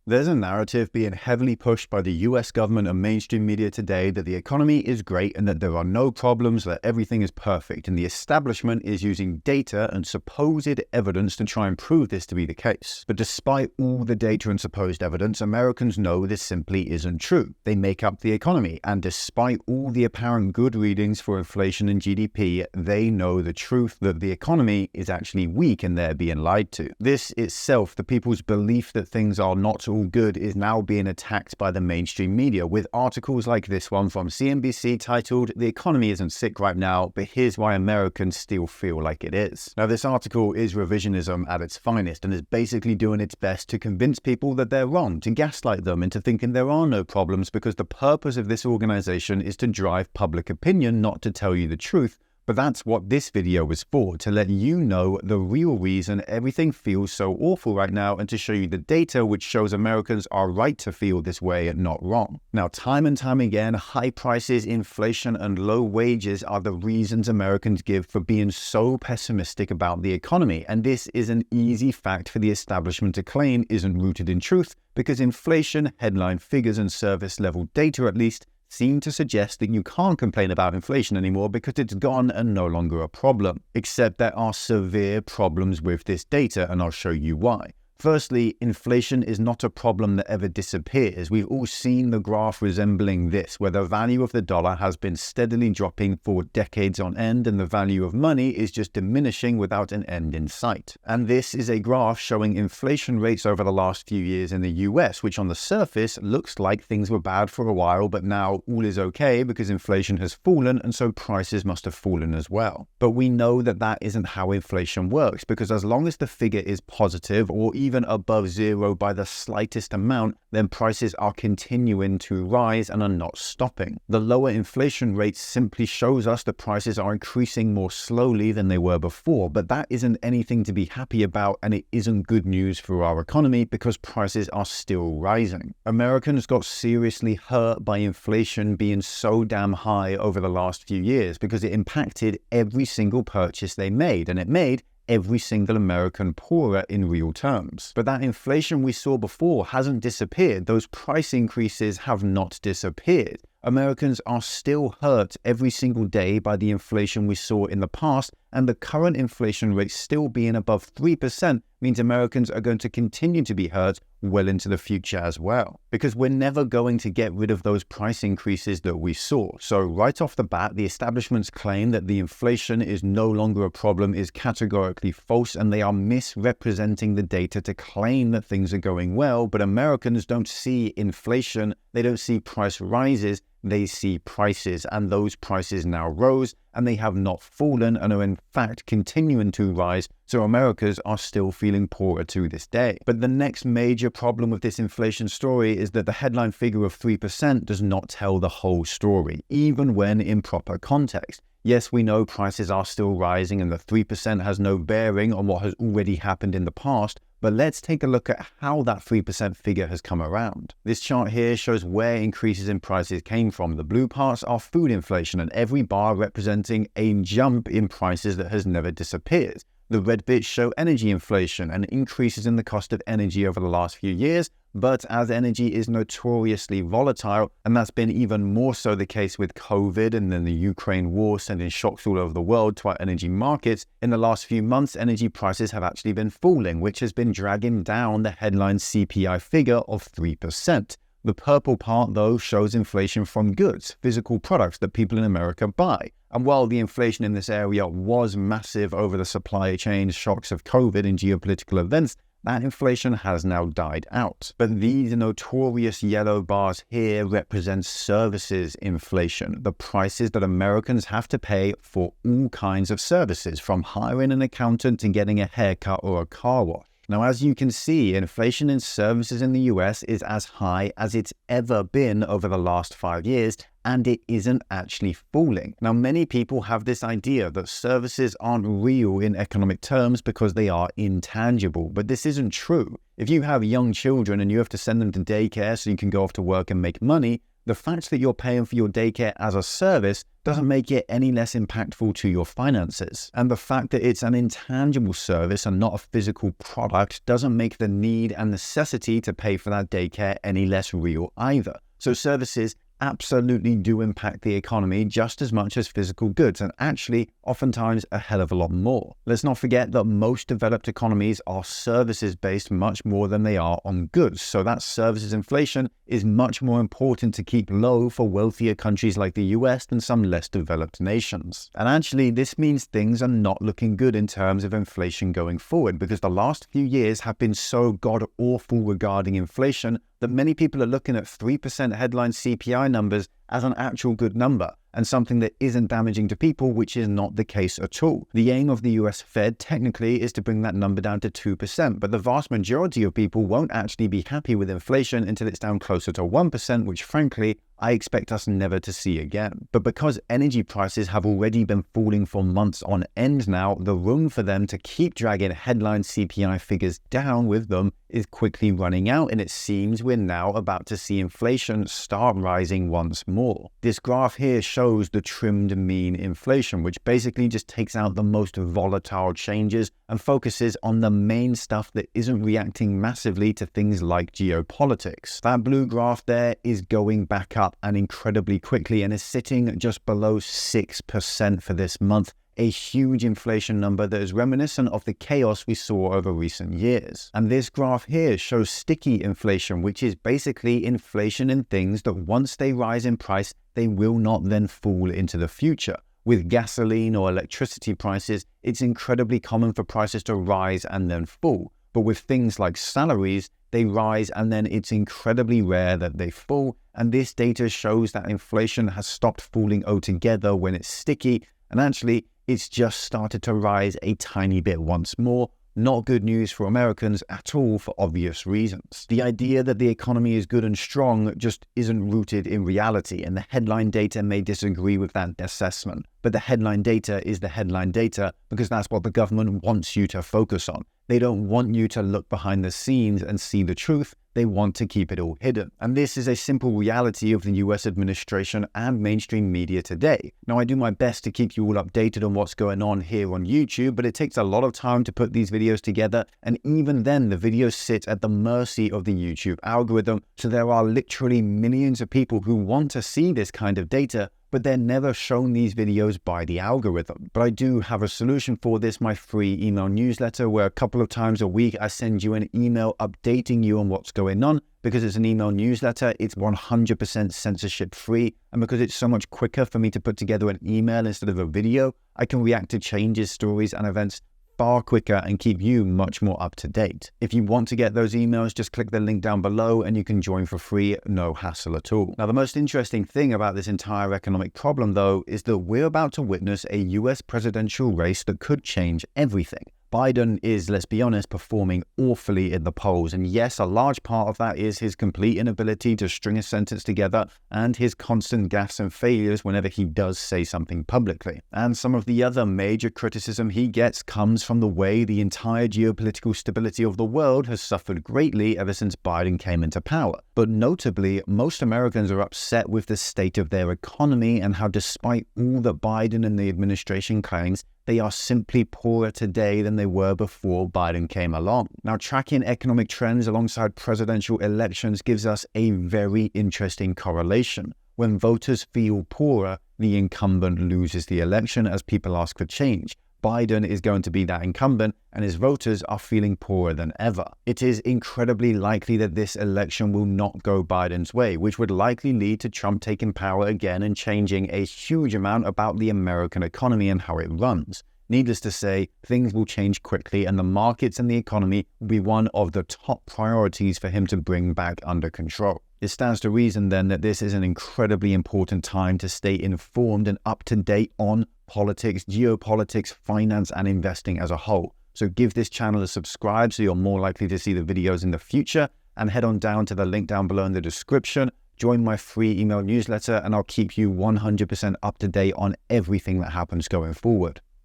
There's a narrative being heavily pushed by the US government and mainstream media today that the economy is great and that there are no problems, that everything is perfect, and the establishment is using data and supposed evidence to try and prove this to be the case. But despite all the data and supposed evidence, Americans know this simply isn't true. They make up the economy, and despite all the apparent good readings for inflation and GDP, they know the truth that the economy is actually weak and they're being lied to. This itself, the people's belief that things are not all good, is now being attacked by the mainstream media with articles like this one from CNBC titled "The economy isn't sick right now, but here's why Americans still feel like it is." Now, this article is revisionism at its finest and is basically doing its best to convince people that they're wrong, to gaslight them into thinking there are no problems, because the purpose of this organization is to drive public opinion, not to tell you the truth. But that's what this video is for, to let you know the real reason everything feels so awful right now and to show you the data which shows Americans are right to feel this way and not wrong. Now, time and time again, high prices, inflation, and low wages are the reasons Americans give for being so pessimistic about the economy. And this is an easy fact for the establishment to claim isn't rooted in truth, because inflation, headline figures, and service level data at least seem to suggest that you can't complain about inflation anymore because it's gone and no longer a problem. Except there are severe problems with this data, and I'll show you why. Firstly, inflation is not a problem that ever disappears. We've all seen the graph resembling this, where the value of the dollar has been steadily dropping for decades on end, and the value of money is just diminishing without an end in sight. And this is a graph showing inflation rates over the last few years in the US, which on the surface looks like things were bad for a while, but now all is okay because inflation has fallen, and so prices must have fallen as well. But we know that that isn't how inflation works, because as long as the figure is positive or even above zero by the slightest amount, then prices are continuing to rise and are not stopping. The lower inflation rate simply shows us that prices are increasing more slowly than they were before, but that isn't anything to be happy about, and it isn't good news for our economy because prices are still rising. Americans got seriously hurt by inflation being so damn high over the last few years because it impacted every single purchase they made, and it made every single American poorer in real terms. But that inflation we saw before hasn't disappeared. Those price increases have not disappeared. Americans are still hurt every single day by the inflation we saw in the past, and the current inflation rate still being above 3% means Americans are going to continue to be hurt well into the future as well. Because we're never going to get rid of those price increases that we saw. So right off the bat, the establishment's claim that the inflation is no longer a problem is categorically false, and they are misrepresenting the data to claim that things are going well. But Americans don't see inflation, they don't see price rises, they see prices, and those prices now rose, and they have not fallen and are in fact continuing to rise, so Americans are still feeling poorer to this day. But the next major problem with this inflation story is that the headline figure of 3% does not tell the whole story, even when in proper context. Yes, we know prices are still rising and the 3% has no bearing on what has already happened in the past, but let's take a look at how that 3% figure has come around. This chart here shows where increases in prices came from. The blue parts are food inflation, and every bar representing a jump in prices that has never disappeared. The red bits show energy inflation and increases in the cost of energy over the last few years, but as energy is notoriously volatile, and that's been even more so the case with COVID and then the Ukraine war sending shocks all over the world to our energy markets, in the last few months energy prices have actually been falling, which has been dragging down the headline CPI figure of 3%. The purple part, though, shows inflation from goods, physical products that people in America buy. And while the inflation in this area was massive over the supply chain shocks of COVID and geopolitical events, that inflation has now died out. But these notorious yellow bars here represent services inflation, the prices that Americans have to pay for all kinds of services, from hiring an accountant to getting a haircut or a car wash. Now, as you can see, inflation in services in the US is as high as it's ever been over the last 5 years, and it isn't actually falling. Now, many people have this idea that services aren't real in economic terms because they are intangible, but this isn't true. If you have young children and you have to send them to daycare so you can go off to work and make money, The fact that you're paying for your daycare as a service doesn't make it any less impactful to your finances. And the fact that it's an intangible service and not a physical product doesn't make the need and necessity to pay for that daycare any less real either. So services absolutely do impact the economy just as much as physical goods, and actually oftentimes a hell of a lot more. Let's not forget that most developed economies are services based much more than they are on goods, so that services inflation is much more important to keep low for wealthier countries like the US than some less developed nations. And actually this means things are not looking good in terms of inflation going forward, because the last few years have been so god awful regarding inflation that many people are looking at 3% headline CPI numbers as an actual good number, and something that isn't damaging to people, which is not the case at all. The aim of the US Fed technically is to bring that number down to 2%, but the vast majority of people won't actually be happy with inflation until it's down closer to 1%, which frankly, I expect us never to see again. But because energy prices have already been falling for months on end now, the room for them to keep dragging headline CPI figures down with them is quickly running out, and it seems we're now about to see inflation start rising once more. This graph here shows the trimmed mean inflation, which basically just takes out the most volatile changes and focuses on the main stuff that isn't reacting massively to things like geopolitics. That blue graph there is going back up and incredibly quickly and is sitting just below 6% for this month, a huge inflation number that is reminiscent of the chaos we saw over recent years. And this graph here shows sticky inflation, which is basically inflation in things that once they rise in price, they will not then fall into the future. With gasoline or electricity prices, it's incredibly common for prices to rise and then fall. But with things like salaries, they rise and then it's incredibly rare that they fall. And this data shows that inflation has stopped falling altogether when it's sticky, and actually it's just started to rise a tiny bit once more. Not good news for Americans at all for obvious reasons. The idea that the economy is good and strong just isn't rooted in reality, and the headline data may disagree with that assessment. But the headline data is the headline data because that's what the government wants you to focus on. They don't want you to look behind the scenes and see the truth. They want to keep it all hidden. And this is a simple reality of the US administration and mainstream media today. Now, I do my best to keep you all updated on what's going on here on YouTube, but it takes a lot of time to put these videos together. And even then, the videos sit at the mercy of the YouTube algorithm. So there are literally millions of people who want to see this kind of data, but they're never shown these videos by the algorithm. But I do have a solution for this, my free email newsletter, where a couple of times a week I send you an email updating you on what's going on. Because it's an email newsletter, it's 100% censorship free. And because it's so much quicker for me to put together an email instead of a video, I can react to changes, stories, and events far quicker and keep you much more up to date. If you want to get those emails, just click the link down below and you can join for free, no hassle at all. Now, the most interesting thing about this entire economic problem, though, is that we're about to witness a US presidential race that could change everything. Biden is, let's be honest, performing awfully in the polls. And yes, a large part of that is his complete inability to string a sentence together and his constant gaffes and failures whenever he does say something publicly. And some of the other major criticism he gets comes from the way the entire geopolitical stability of the world has suffered greatly ever since Biden came into power. But notably, most Americans are upset with the state of their economy and how, despite all that Biden and the administration claims, they are simply poorer today than they were before Biden came along. Now, tracking economic trends alongside presidential elections gives us a very interesting correlation. When voters feel poorer, the incumbent loses the election as people ask for change. Biden is going to be that incumbent, and his voters are feeling poorer than ever. It is incredibly likely that this election will not go Biden's way, which would likely lead to Trump taking power again and changing a huge amount about the American economy and how it runs. Needless to say, things will change quickly, and the markets and the economy will be one of the top priorities for him to bring back under control. It stands to reason then that this is an incredibly important time to stay informed and up to date on politics, geopolitics, finance, and investing as a whole. So give this channel a subscribe so you're more likely to see the videos in the future, and head on down to the link down below in the description. Join my free email newsletter and I'll keep you 100% up to date on everything that happens going forward.